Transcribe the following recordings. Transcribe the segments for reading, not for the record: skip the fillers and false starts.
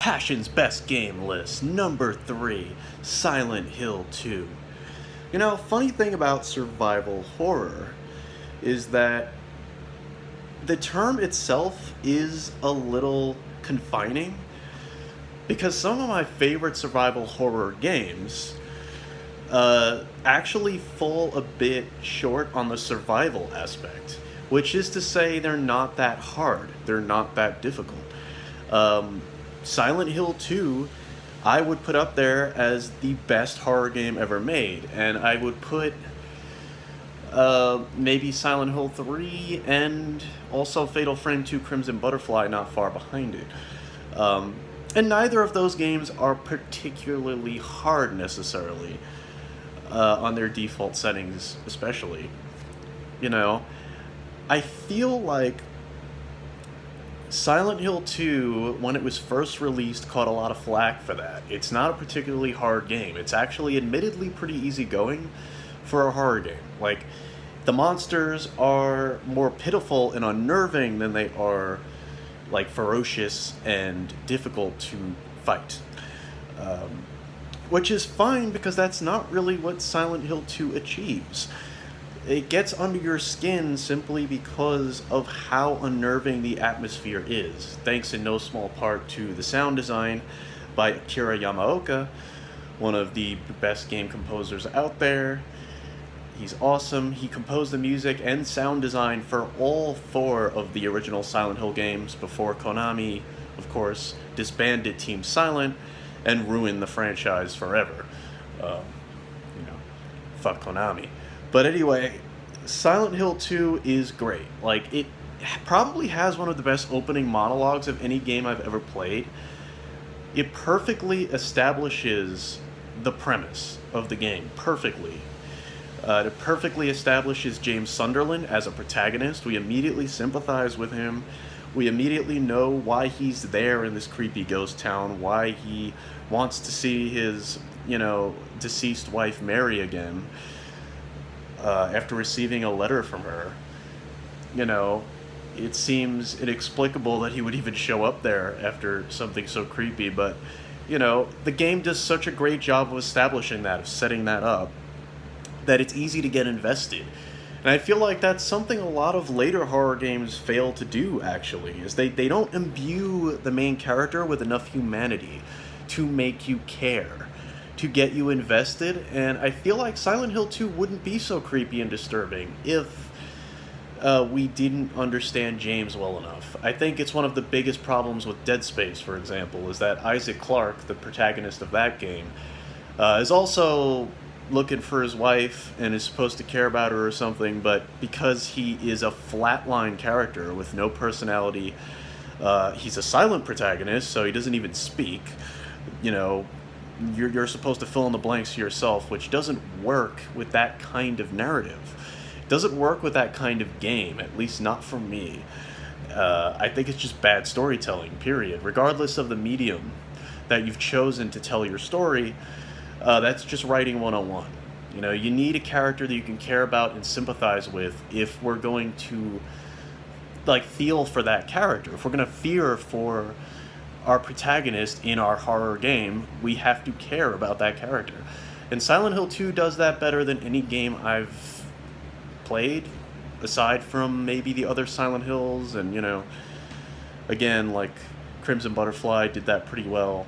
Passion's best game list, number 3, Silent Hill 2. You know, funny thing about survival horror is that the term itself is a little confining because some of my favorite survival horror games actually fall a bit short on the survival aspect, which is to say they're not that hard, they're not that difficult. Silent Hill 2, I would put up there as the best horror game ever made, and I would put maybe Silent Hill 3 and also Fatal Frame 2 Crimson Butterfly not far behind it. And neither of those games are particularly hard necessarily, on their default settings especially. You know, I feel like Silent Hill 2, when it was first released, caught a lot of flack for that. It's not a particularly hard game. It's actually admittedly pretty easygoing for a horror game. Like, the monsters are more pitiful and unnerving than they are, like, ferocious and difficult to fight. Which is fine because that's not really what Silent Hill 2 achieves. It gets under your skin simply because of how unnerving the atmosphere is, thanks in no small part to the sound design by Akira Yamaoka, one of the best game composers out there. He's awesome. He composed the music and sound design for all 4 of the original Silent Hill games before Konami, of course, disbanded Team Silent and ruined the franchise forever. Fuck Konami. But anyway, Silent Hill 2 is great. Like, it probably has one of the best opening monologues of any game I've ever played. It perfectly establishes the premise of the game. Perfectly. It perfectly establishes James Sunderland as a protagonist. We immediately sympathize with him. We immediately know why he's there in this creepy ghost town, why he wants to see his, deceased wife Mary again, after receiving a letter from her. It seems inexplicable that he would even show up there after something so creepy, but, the game does such a great job of establishing that, of setting that up, that it's easy to get invested. And I feel like that's something a lot of later horror games fail to do, actually, is they don't imbue the main character with enough humanity to make you care, to get you invested. And I feel like Silent Hill 2 wouldn't be so creepy and disturbing if we didn't understand James well enough. I think it's one of the biggest problems with Dead Space, for example, is that Isaac Clarke, the protagonist of that game, is also looking for his wife and is supposed to care about her or something, but because he is a flatline character with no personality, he's a silent protagonist, so he doesn't even speak. You're supposed to fill in the blanks yourself, which doesn't work with that kind of narrative. It doesn't work with that kind of game, at least not for me. I think it's just bad storytelling, period. Regardless of the medium that you've chosen to tell your story, that's just writing 101. You need a character that you can care about and sympathize with if we're going to, feel for that character. If we're going to fear for our protagonist in our horror game, we have to care about that character. And Silent Hill 2 does that better than any game I've played, aside from maybe the other Silent Hills, and, again, Crimson Butterfly did that pretty well.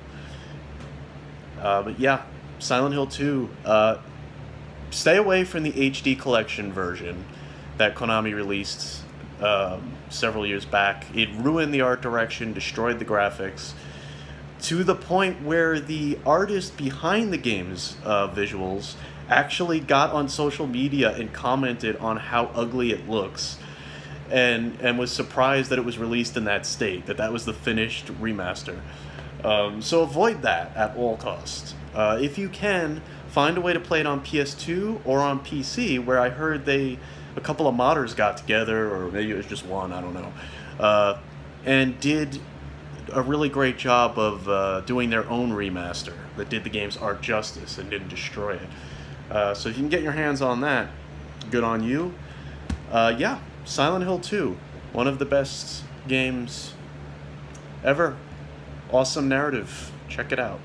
But yeah, Silent Hill 2, stay away from the HD collection version that Konami released several years back. It ruined the art direction, destroyed the graphics, to the point where the artist behind the game's visuals actually got on social media and commented on how ugly it looks, and was surprised that it was released in that state, that was the finished remaster. So avoid that at all costs. If you can, find a way to play it on PS2 or on PC, where I heard a couple of modders got together, or maybe it was just one, I don't know, and did a really great job of doing their own remaster that did the game's art justice and didn't destroy it. So if you can get your hands on that, good on you. Yeah, Silent Hill 2, one of the best games ever. awesome narrative. Check it out.